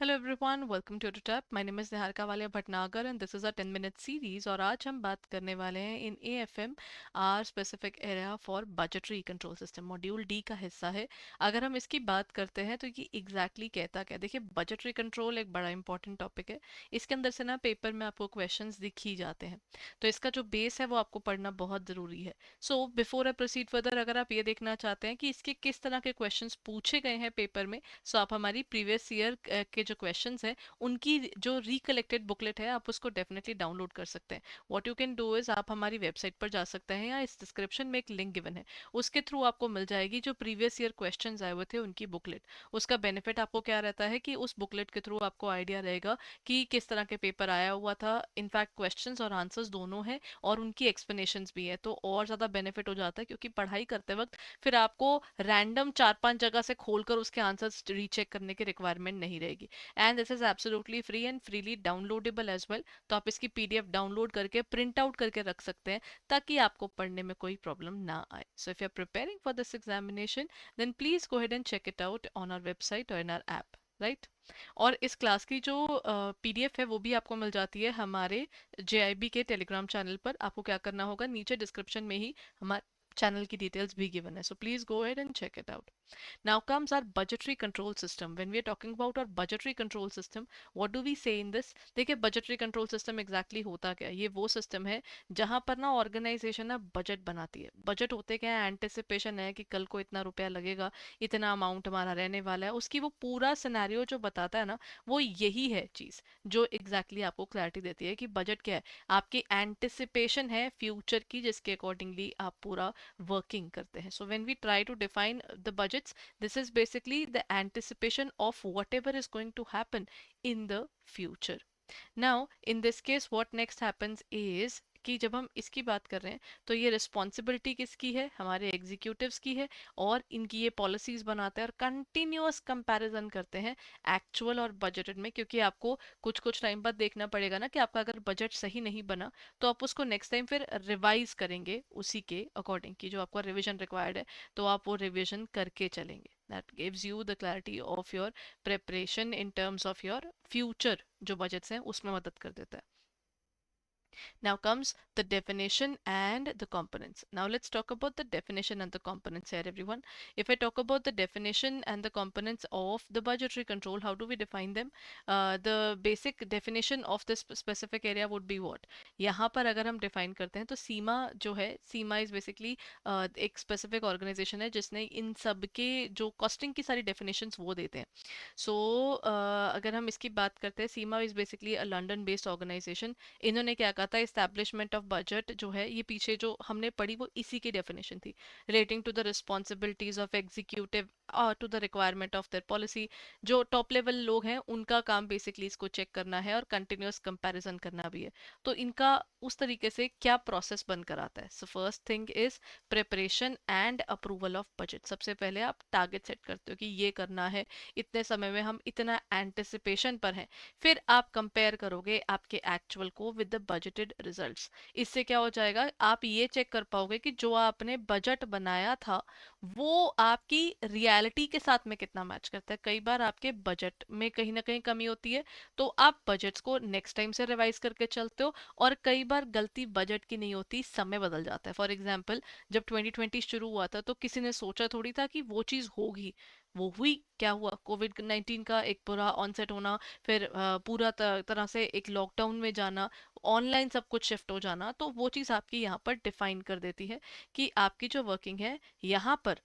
Hello everyone, welcome to tap. My name is Niharika Walia Bhatnagar and this is a 10 minute series. और आज हम बात करने वाले हैं in AFM our specific area for budgetary control system, module D का हिस्सा है। अगर हम इसकी बात करते हैं तो ये एग्जैक्टली कहता क्या, देखिए बजटरी कंट्रोल एक बड़ा इंपॉर्टेंट टॉपिक है। इसके अंदर से ना पेपर में आपको क्वेश्चंस दिख ही जाते हैं, तो इसका जो बेस है वो आपको पढ़ना बहुत ज़रूरी है। So before I proceed further, अगर आप ये देखना चाहते हैं कि इसके किस तरह के क्वेश्चंस पूछे गए हैं पेपर में, सो आप हमारी प्रीवियस ईयर के जो क्वेश्चंस हैं उनकी जो रिकलेक्टेड बुकलेट है आप उसको डेफिनेटली डाउनलोड कर सकते हैं। What you can do is, आप हमारी वेबसाइट पर जा सकते हैं या इस डिस्क्रिप्शन में एक लिंक गिवन है, उसके थ्रू आपको मिल जाएगी जो प्रीवियस ईयर क्वेश्चंस आए हुए थे उनकी बुकलेट। उसका बेनिफिट आपको क्या रहता है कि उस बुकलेट के थ्रू आपको आइडिया रहेगा कि किस तरह के पेपर आया हुआ था। इनफैक्ट क्वेश्चंस और आंसर्स दोनों हैं और उनकी एक्सप्लेनेशंस भी है, तो और ज़्यादा बेनिफिट हो जाता है, क्योंकि पढ़ाई करते वक्त फिर आपको रैंडम 4-5 जगह से खोलकर उसके आंसर्स रीचेक करने की रिक्वायरमेंट नहीं रहेगी। And this is absolutely free and freely downloadable as well, तो आप इसकी पीडीएफ डाउनलोड करके प्रिंट आउट करके रख सकते हैं ताकि आपको पढ़ने में कोई प्रॉब्लम ना आए। So if you are preparing for this examination then please go ahead and check it out on our website और इन आवर ऐप, राइट। और इस क्लास की जो पीडीएफ है वो भी आपको मिल जाती है हमारे जेआईबी के टेलीग्राम चैनल पर। आपको क्या करना होगा, नीचे डिस्क्रिप्शन में ही हमारे चैनल की डिटेल्स भी गिवन है, so please go ahead and check it out. Now comes our budgetary control system. When we are talking about our budgetary control system, what do we say in this? देखिए budgetary control system exactly होता क्या है, ये वो system है जहां पर ना ऑर्गेनाइजेशन ना बजट बनाती है। बजट होते क्या है, एंटिसिपेशन है कि कल को इतना रुपया लगेगा, इतना अमाउंट हमारा रहने वाला है, उसकी वो पूरा सिनेरियो जो बताता है ना, वो यही है चीज जो एग्जैक्टली आपको क्लैरिटी देती है कि बजट क्या है। आपकी एंटिसिपेशन है फ्यूचर की, जिसके अकॉर्डिंगली आप पूरा वर्किंग करते हैं। So when we try to define the budgets, this is basically the anticipation of whatever is going to happen in the future. Now in this case what next happens is कि जब हम इसकी बात कर रहे हैं तो ये रिस्पॉन्सिबिलिटी किसकी है, हमारे एग्जीक्यूटिव्स की है। और इनकी ये पॉलिसीज बनाते हैं और कंटिन्यूअस कंपैरिजन करते हैं एक्चुअल और बजटेड में, क्योंकि आपको कुछ कुछ टाइम बाद देखना पड़ेगा ना कि आपका अगर बजट सही नहीं बना तो आप उसको नेक्स्ट टाइम फिर रिवाइज करेंगे उसी के अकॉर्डिंग की जो आपका रिविजन रिक्वायर्ड है, तो आप वो रिविजन करके चलेंगे। that gives you the clarity of your preparation in terms of your future जो बजट्स हैं उसमें मदद कर देता है। Now comes the definition and the components. Now let's talk about the definition and the components here, everyone. If I talk about the definition and the components of the budgetary control, how do we define them? The basic definition of this specific area would be what? यहाँ पर अगर हम define करते हैं तो सीमा जो है, सीमा is basically एक specific organization है जिसने इन सब के जो costing की सारी definitions वो देते हैं। सो अगर हम इसकी बात करते हैं, CIMA is basically a London based organisation. इन्होंने क्या कहा था, इस्टेब्लिशमेंट ऑफ बजट जो है, ये पीछे जो हमने पढ़ी वो इसी की डेफिनेशन थी, relating to the responsibilities of executive to the requirement of their policy. जो टॉप लेवल लोग हैं उनका काम बेसिकली इसको चेक करना है और कंटिन्यूअस कंपैरिजन करना भी है। तो इनका उस तरीके से क्या प्रोसेस बनकर आता है। So first thing is preparation and approval of budget. सबसे पहले आप टारगेट सेट करते हो कि ये करना है, इतने समय में हम इतना एंटिसिपेशन पर हैं। फिर आप कंपेयर करोगे आपके एक्चुअल को विद द बजटेड रिजल्ट्स। इससे क्या हो जाएगा, आप ये चेक कर पाओगे कि जो आपने बजट बनाया था वो आपकी रियलिटी के साथ में कितना मैच करता है। कई बार आपके बजट में कहीं ना कहीं कमी होती है, तो आप बजट्स को नेक्स्ट टाइम से रिवाइज करके चलते हो। और कई बार गलती बजट की नहीं होती, समय बदल जाता है। फॉर एग्जाम्पल, जब 2020 शुरू हुआ था तो किसी ने सोचा थोड़ी था कि वो चीज़ होगी, वो हुई। क्या हुआ, कोविड 19 का एक पूरा ऑनसेट होना, फिर पूरा तरह से एक लॉकडाउन में जाना, ऑनलाइन सब कुछ शिफ्ट हो जाना, तो वो चीज़ आपकी यहाँ पर डिफाइन कर देती है कि आपकी जो वर्किंग है यहाँ पर,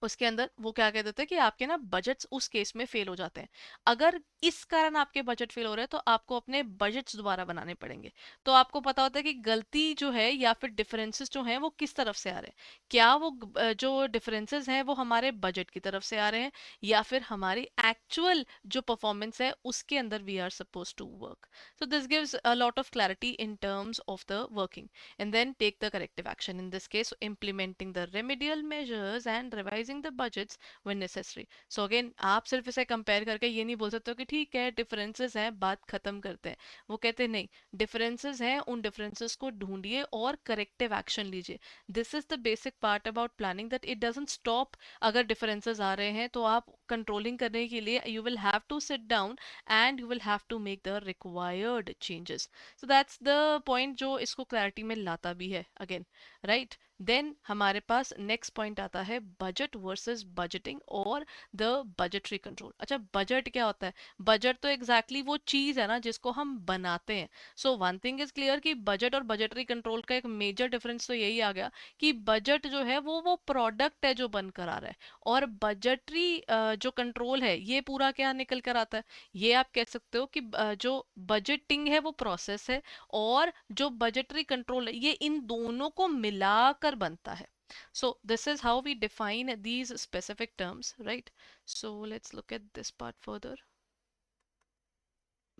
उसके अंदर वो क्या कह देते हैं कि आपके ना बजट्स उस केस में फेल हो जाते हैं। अगर इस कारण आपके बजट फेल हो रहे हैं तो आपको अपने बजट्स दोबारा बनाने पड़ेंगे। तो आपको पता होता है कि गलती जो है या फिर डिफरेंसेस जो हैं वो किस तरफ से आ रहे हैं। क्या वो जो डिफरेंसेस हैं वो हमारे बजट की तरफ से आ रहे हैं, या फिर हमारी एक्चुअल जो परफॉर्मेंस है उसके अंदर we are suppose to work. So this gives a lot of clarity in terms of the working, and then take the corrective action, in this case implementing the remedial measures and revising revising the budgets when necessary. So again आप सिर्फ इसे compare करके ये नहीं बोल सकते हो कि ठीक है डिफरेंसेस हैं बात खत्म करते हैं। वो कहते हैं नहीं, डिफरेंसेस हैं, उन डिफरेंसेस को ढूंढिए और करेक्टिव एक्शन लीजिए। This is the basic part about planning, that it doesn't stop. अगर डिफरेंसेस आ रहे हैं तो आप कंट्रोलिंग करने के लिए you will have to sit down and you will have to make the required changes. So that's the point जो इसको क्लैरिटी में लाता भी है अगेन, राइट। देन हमारे पास नेक्स्ट पॉइंट आता है बजट वर्सेस बजटिंग और द बजटरी कंट्रोल। अच्छा, बजट क्या होता है? बजट तो एग्जैक्टली exactly वो चीज है ना जिसको हम बनाते हैं। So one thing is clear कि बजट और बजटरी कंट्रोल का एक मेजर डिफरेंस तो यही आ गया कि बजट जो है वो प्रोडक्ट है जो बनकर आ रहा है, और बजटरी जो कंट्रोल है ये पूरा क्या निकल कर आता है। ये आप कह सकते हो कि जो बजटिंग है वो प्रोसेस है, और जो बजटरी कंट्रोल है ये इन दोनों को मिलाकर बनता है। So this is how we define these specific terms, right? So let's look at this part further.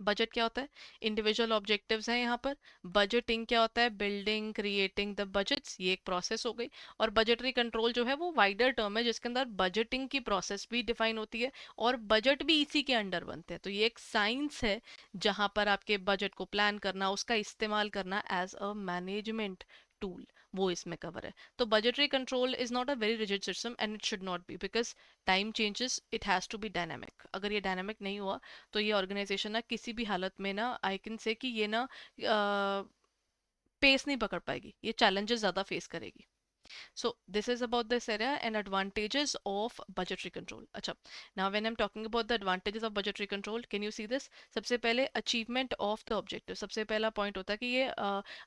Budget क्या होता है? इंडिविजुअल ऑब्जेक्टिव्स हैं यहाँ पर। बजटिंग क्या होता है? बिल्डिंग क्रिएटिंग द बजट्स, ये एक प्रोसेस हो गई। और बजटरी कंट्रोल जो है वो वाइडर टर्म है जिसके अंदर बजटिंग की प्रोसेस भी डिफाइन होती है और बजट भी इसी के अंडर बनते हैं। तो ये एक साइंस है जहाँ पर आपके बजट को प्लान करना, उसका इस्तेमाल करना एज अ मैनेजमेंट टूल, वो इसमें कवर है। तो budgetary control is not a very rigid system and it should not be, because time changes, it has to be dynamic. अगर ये डायनामिक नहीं हुआ तो ये ऑर्गेनाइजेशन ना किसी भी हालत में ना आई कैन से कि ये ना पेस नहीं पकड़ पाएगी, ये चैलेंजेस ज़्यादा फेस करेगी। So this is about this area and advantages of budgetary control. अच्छा, now when I'm talking about the advantages of budgetary control, can you see this? सबसे पहले achievement of the objective, सबसे पहला point होता है कि ये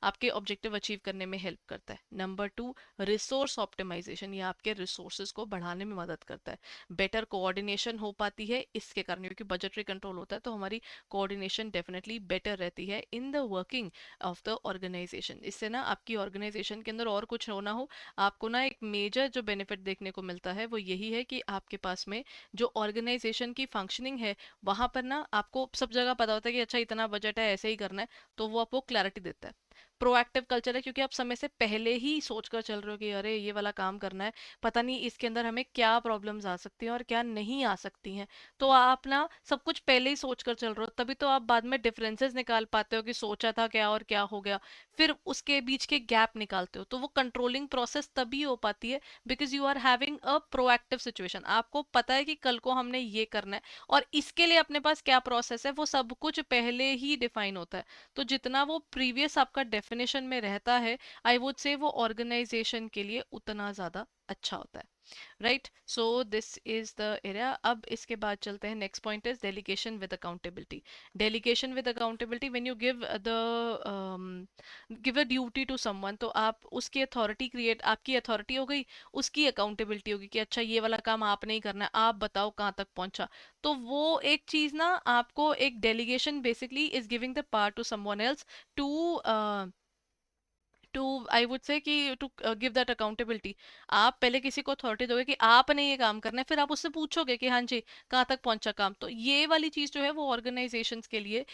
आपके ऑब्जेक्टिव अचीव करने में हेल्प करता है। नंबर टू, रिसोर्स ऑप्टिमाइजेशन, ये आपके रिसोर्सेज को बढ़ाने में मदद करता है। बेटर कोऑर्डिनेशन हो पाती है इसके कारण, क्योंकि बजटरी कंट्रोल होता है तो हमारी कोऑर्डिनेशन डेफिनेटली बेटर रहती है in the working of the organisation. इससे ना आपकी ऑर्गेनाइजेशन के अंदर और कुछ होना हो, आपको ना एक मेजर जो बेनिफिट देखने को मिलता है वो यही है कि आपके पास में जो ऑर्गेनाइजेशन की फंक्शनिंग है वहां पर ना आपको सब जगह पता होता है कि अच्छा इतना बजट है ऐसे ही करना है, तो वो आपको क्लैरिटी देता है। प्रोएक्टिव कल्चर है क्योंकि आप समय से पहले ही सोच कर चल रहे हो कि अरे ये वाला काम करना है, पता नहीं इसके अंदर हमें क्या प्रॉब्लम्स आ सकती हैं और क्या नहीं आ सकती हैं। तो आप ना सब कुछ पहले ही सोच कर चल रहे हो, तभी तो आप बाद में डिफरेंसेस निकाल पाते हो कि सोचा था क्या और क्या हो गया। फिर उसके बीच के गैप निकालते हो, तो वो कंट्रोलिंग प्रोसेस तभी हो पाती है because you are having a proactive situation. आपको पता है कि कल को हमने ये करना है और इसके लिए अपने पास क्या प्रोसेस है वो सब कुछ पहले ही डिफाइन होता है। तो जितना वो प्रीवियस आपका डेफिनेशन में रहता है, आई वुड से वो ऑर्गेनाइजेशन के लिए उतना ज़्यादा अच्छा होता है, right. So this is the area. अब इसके बाद चलते हैं, next point is delegation with accountability. Delegation with accountability, when you give a duty to someone, तो आप उसकी अथॉरिटी क्रिएट, आपकी अथॉरिटी हो गई, उसकी अकाउंटेबिलिटी होगी कि अच्छा ये वाला काम आपने ही करना है, आप बताओ कहाँ तक पहुंचा। तो वो एक चीज ना आपको एक delegation basically is giving the power to someone else to to I would say कि टू गिव दैट अकाउंटेबिलिटी। आप पहले किसी को अथॉरिटी दोगे कि आपने ये काम करना है, फिर आप उससे पूछोगे कि हाँ जी कहाँ तक पहुंचा काम। तो ये वाली चीज जो है वो ऑर्गेनाइजेशंस के लिए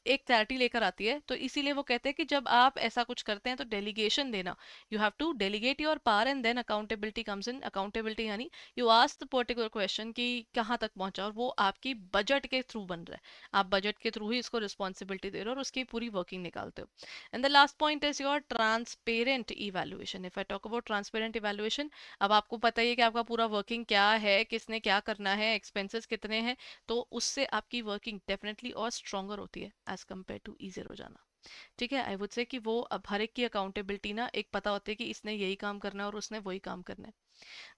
एक क्लैरिटी लेकर आती है। तो इसीलिए वो कहते हैं कि जब आप ऐसा कुछ करते हैं तो डेलीगेशन देना, you have to delegate your power and then accountability comes in. Accountability यानी you ask the particular question कि कहाँ तक पहुंचा, और वो आपकी बजट के थ्रू बन रहा है। आप बजट के थ्रू ही इसको रिस्पॉन्सिबिलिटी दे रहे हो और उसकी पूरी वर्किंग निकालते हो। And the last point is your transparent evaluation. If I talk about transparent evaluation, अब आपको पता ही है कि आपका पूरा वर्किंग क्या है, किसने क्या करना है, एक्सपेंसेस कितने हैं, तो उससे आपकी वर्किंग डेफिनेटली और स्ट्रॉन्गर होती है एज कम्पेयर टू ईजी रोजाना। ठीक है, आई वुड से कि वो अब हर एक की अकाउंटेबिलिटी ना एक पता होती है कि इसने यही काम करना है और उसने वही काम करना है।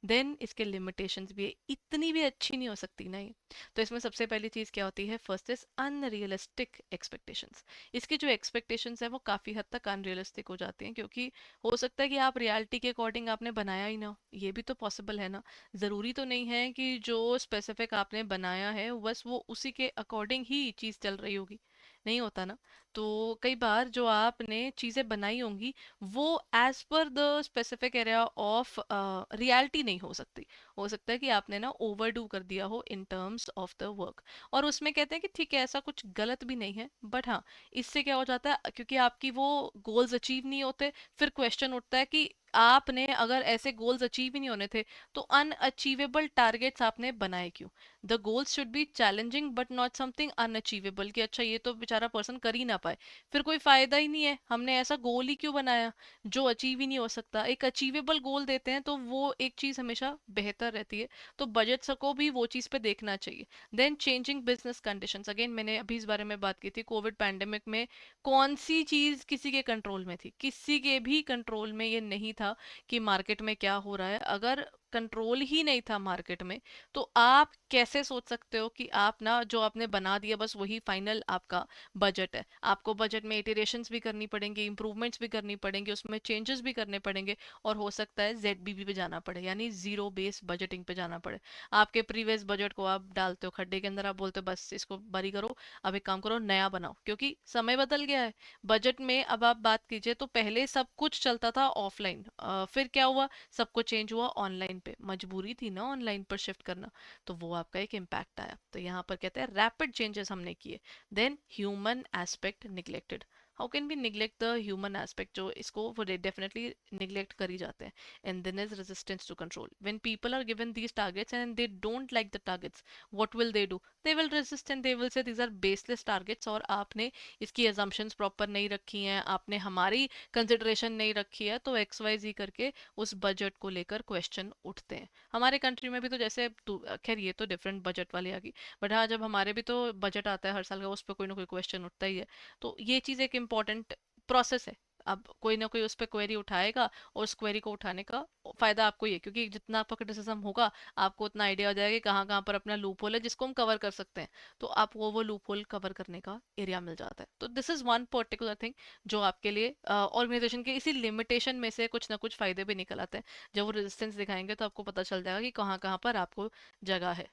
देन इसके लिमिटेशंस भी है, इतनी भी अच्छी नहीं हो सकती ना ये। तो इसमें सबसे पहली चीज़ क्या होती है, फर्स्ट इज अनरियलिस्टिक एक्सपेक्टेशंस। इसकी जो एक्सपेक्टेशंस है वो काफ़ी हद तक अनरियलिस्टिक हो जाती हैं, क्योंकि हो सकता है कि आप रियलिटी के अकॉर्डिंग आपने बनाया ही ना हो, ये भी तो पॉसिबल है ना। ज़रूरी तो नहीं है कि जो स्पेसिफिक आपने बनाया है बस वो उसी के अकॉर्डिंग ही चीज़ चल रही होगी, नहीं होता ना। तो कई बार जो आपने चीज़ें बनाई होंगी वो as per the specific area of reality नहीं हो सकती। हो सकता है कि आपने ना ओवरडू कर दिया हो इन टर्म्स ऑफ द वर्क। और उसमें कहते हैं कि ठीक है, ऐसा कुछ गलत भी नहीं है, बट हाँ, इससे क्या हो जाता है, क्योंकि आपकी वो गोल्स अचीव नहीं होते, फिर क्वेश्चन उठता है कि आपने अगर ऐसे गोल्स अचीव ही नहीं होने थे तो अनअचीवेबल टारगेट्स आपने बनाए क्यों। The goals should be challenging but not something unachievable, कि अच्छा ये तो बेचारा पर्सन कर ही ना पाए, फिर कोई फायदा ही नहीं है, हमने ऐसा गोल ही क्यों बनाया जो अचीव ही नहीं हो सकता। एक अचीवेबल गोल देते हैं तो वो एक चीज हमेशा बेहतर रहती है। तो बजट को भी वो चीज पे देखना चाहिए। Then changing business conditions, again मैंने अभी इस बारे में बात की थी, कोविड पैंडेमिक में कौन सी चीज किसी के कंट्रोल में थी, किसी के भी कंट्रोल में ये नहीं था कि मार्केट में क्या हो रहा है। अगर कंट्रोल ही नहीं था मार्केट में, तो आप कैसे सोच सकते हो कि आप ना जो आपने बना दिया बस वही फाइनल आपका बजट है। आपको बजट में इटरेशंस भी करनी पड़ेंगी, इंप्रूवमेंट्स भी करनी पड़ेंगी, उसमें चेंजेस भी करने पड़ेंगे, और हो सकता है ZBB पे जाना पड़े, यानी जीरो बेस बजटिंग पे जाना पड़े। आपके प्रीवियस बजट को आप डालते हो खड्डे के अंदर, आप बोलते हो बस इसको बारी करो, अब एक काम करो नया बनाओ, क्योंकि समय बदल गया है। बजट में अब आप बात कीजिए तो पहले सब कुछ चलता था ऑफलाइन, फिर क्या हुआ, सब कुछ चेंज हुआ ऑनलाइन पे, मजबूरी थी ना ऑनलाइन पर शिफ्ट करना, तो वो आपका एक इम्पैक्ट आया। तो यहाँ पर कहते हैं रैपिड चेंजेस हमने किए। Then human aspect neglected. How can be neglect the human aspect, जो इसको वो डेफिनेटली निग्लेक्ट कर ही जाते हैं। And then is resistance to control, when people are given these targets and they don't like the targets, what will they do, they will resist and they will say these are baseless targets, और आपने इसकी assumptions proper नहीं रखी हैं, आपने हमारी consideration नहीं रखी है, तो XYZ करके उस बजट को लेकर क्वेश्चन उठते हैं। हमारे कंट्री में भी तो जैसे खैर ये तो डिफरेंट बजट वाली आ गई, बट हाँ जब हमारे भी तो बजट आता है हर साल का, उस पर कोई ना कोई क्वेश्चन उठता ही है। तो ये चीज़ एक इम्पॉर्टेंट प्रोसेस है। अब कोई ना कोई उस पर क्वेरी उठाएगा, और उस क्वेरी को उठाने का फायदा आपको ही है, क्योंकि जितना आपका क्रिटिसिज्म होगा आपको उतना आइडिया हो जाएगा कि कहाँ कहाँ पर अपना लूप होल है जिसको हम कवर कर सकते हैं। तो आपको वो लूप होल कवर करने का एरिया मिल जाता है। तो this is one particular thing जो आपके लिए ऑर्गेनाइजेशन के इसी लिमिटेशन में से कुछ ना कुछ फायदे भी निकल आते हैं। जब वो रेजिस्टेंस दिखाएंगे तो आपको पता चल जाएगा कि कहाँ कहाँ पर आपको जगह है।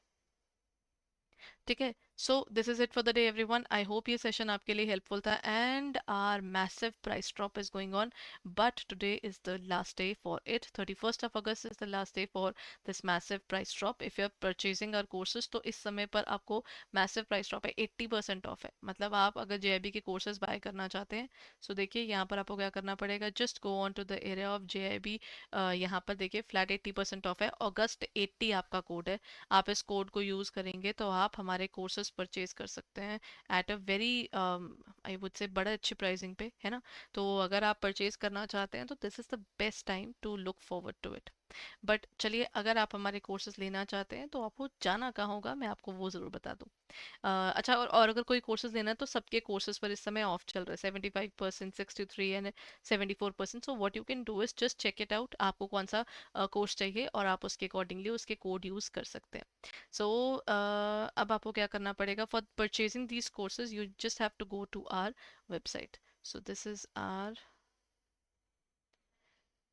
ठीक है। So this is it for the day everyone, I hope ये सेशन आपके लिए हेल्पफुल था, and our massive price drop is going on, but today is the last day for it. 31 August is the last day for this massive price drop. If you are purchasing our courses तो इस समय पर आपको massive price drop है, 80% of है। मतलब आप अगर JIB के कोर्सेज बाय करना चाहते हैं, सो देखिए यहाँ पर आपको क्या करना पड़ेगा, just go on to the area of JIB। यहाँ पर देखिए फ्लैट 80% ऑफ है, August 80 आपका कोड है। आप इस कोड को यूज़ करेंगे तो आप हमारे कोर्सेज परचेज कर सकते हैं at a very I would से बड़ा अच्छी प्राइसिंग पे, है ना। तो अगर आप परचेज करना चाहते हैं तो this is the best time to look forward to it. But चलिए, अगर आप हमारे कोर्सेज लेना चाहते हैं तो आपको जाना कहाँ होगा, मैं आपको वो ज़रूर बता दूँ। अच्छा, और अगर कोई कोर्सेज लेना है तो सबके कोर्सेज पर इस समय ऑफ चल रहा है, 75%, 63 and 74%। So what you can do is just check it out, आपको कौन सा कोर्स चाहिए और आप उसके अकॉर्डिंगली उसके कोड यूज़ कर सकते हैं। सो अब आपको क्या करना पड़ेगा, for purchasing these courses you just have to go to our website. So this is our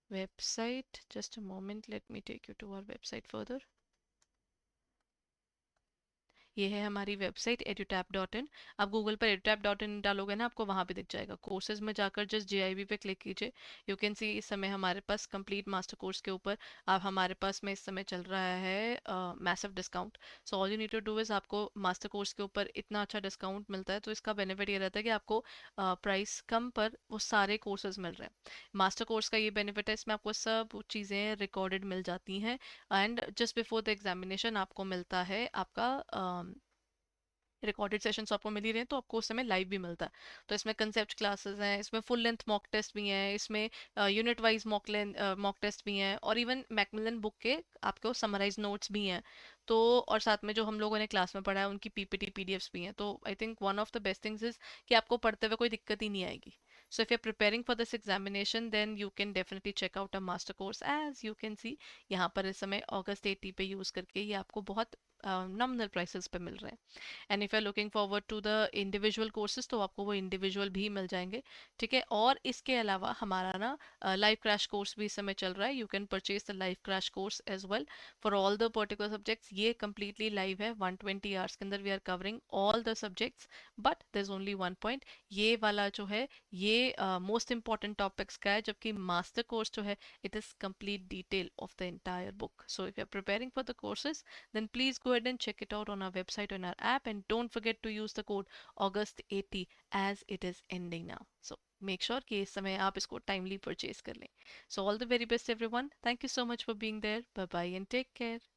website, just a moment, let me take you to our website further। ये है हमारी वेबसाइट edutap.in। आप गूगल पर edutap.in डालोगे ना, आपको वहाँ पे दिख जाएगा। कोर्सेज में जाकर जस्ट JIB पे क्लिक कीजिए। यू कैन सी इस समय हमारे पास कंप्लीट मास्टर कोर्स के ऊपर आप हमारे पास में इस समय चल रहा है massive discount. So all you need to do is, आपको मास्टर कोर्स के ऊपर इतना अच्छा डिस्काउंट मिलता है, तो इसका बेनिफिट ये रहता है कि आपको प्राइस कम पर वो सारे कोर्सेज मिल रहे हैं। मास्टर कोर्स का ये बेनिफिट है, इसमें आपको सब चीज़ें रिकॉर्डेड मिल जाती हैं, and just before the examination आपको मिलता है आपका रिकॉर्डेड सेशंस आपको मिल ही रहे हैं, तो आपको उस समय लाइव भी मिलता है। तो इसमें कंसेप्ट क्लासेस हैं, इसमें फुल लेंथ मॉक टेस्ट भी हैं, इसमें यूनिट वाइज मॉक टेस्ट भी हैं, और इवन मैकमिलन बुक के आपको समराइज नोट्स भी हैं। तो और साथ में जो हम लोगों ने क्लास में पढ़ा है उनकी PPT PDFs भी हैं। तो I think one of the best things is कि आपको पढ़ते हुए कोई दिक्कत ही नहीं आएगी। So if you are preparing for this examination then you can definitely check out a master course, as you can see यहाँ पर इस समय August 80 पे यूज़ करके ये आपको बहुत नॉमिनल प्राइसेस पे मिल रहे हैं. And if you are looking forward to the individual courses तो आपको वो इंडिविजुअल भी मिल जाएंगे. ठीक है. और इसके अलावा हमारा ना लाइव क्रैश कोर्स भी इस समय चल रहा है. You can purchase the live crash course as well for all the particular subjects. ये कम्प्लीटली लाइव है. 120 आवर्स के अंदर we are covering all the subjects. But there is only one point. ये वाला जो है ये मोस्ट इंपॉर्टेंट टॉपिक्स का है, जबकि मास्टर कोर्स जो है it is complete detail of the entire book. So if you're preparing for the courses, then please go ahead and check it out on our website or on our app, and don't forget to use the code August80 as it is ending now. So make sure कि इस समय आप इसको timely purchase कर लें. So all the very best everyone. Thank you so much for being there. Bye bye and take care.